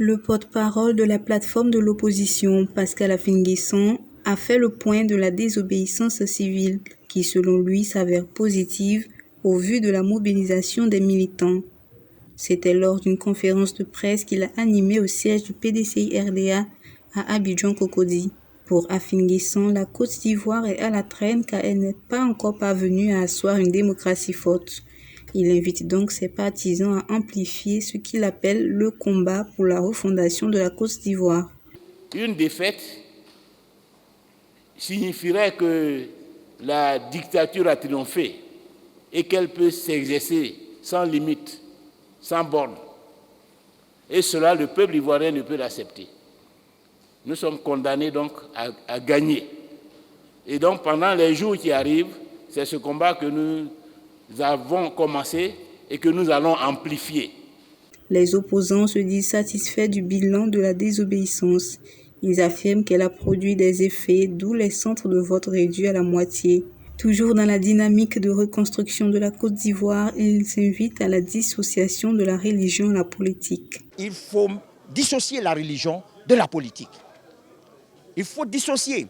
Le porte-parole de la plateforme de l'opposition, Pascal Afin-Guesson, a fait le point de la désobéissance civile qui, selon lui, s'avère positive au vu de la mobilisation des militants. C'était lors d'une conférence de presse qu'il a animée au siège du PDCI-RDA à Abidjan-Cocody. Pour Afin-Guesson, la Côte d'Ivoire est à la traîne car elle n'est pas encore parvenue à asseoir une démocratie forte. Il invite donc ses partisans à amplifier ce qu'il appelle le combat pour la refondation de la Côte d'Ivoire. Une défaite signifierait que la dictature a triomphé et qu'elle peut s'exercer sans limite, sans borne. Et cela, le peuple ivoirien ne peut l'accepter. Nous sommes condamnés donc à gagner. Et donc pendant les jours qui arrivent, c'est ce combat que nous avons commencé et que nous allons amplifier. Les opposants se disent satisfaits du bilan de la désobéissance. Ils affirment qu'elle a produit des effets, d'où les centres de vote réduits à la moitié. Toujours dans la dynamique de reconstruction de la Côte d'Ivoire, ils s'invitent à la dissociation de la religion et la politique. Il faut dissocier la religion de la politique. Il faut dissocier.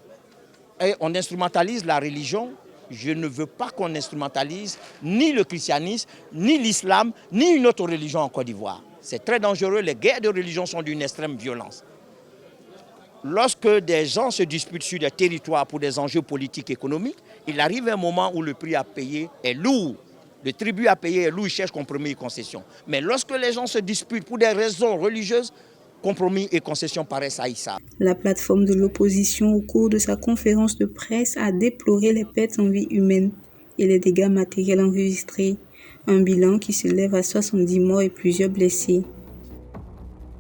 Et on instrumentalise la religion. Je ne veux pas qu'on instrumentalise ni le christianisme, ni l'islam, ni une autre religion en Côte d'Ivoire. C'est très dangereux. Les guerres de religion sont d'une extrême violence. Lorsque des gens se disputent sur des territoires pour des enjeux politiques et économiques, il arrive un moment où le prix à payer est lourd. Le tribut à payer est lourd, ils cherchent compromis et concession. Mais lorsque les gens se disputent pour des raisons religieuses, compromis et concessions paraissent haïssables. La plateforme de l'opposition, au cours de sa conférence de presse, a déploré les pertes en vie humaine et les dégâts matériels enregistrés. Un bilan qui s'élève à 70 morts et plusieurs blessés.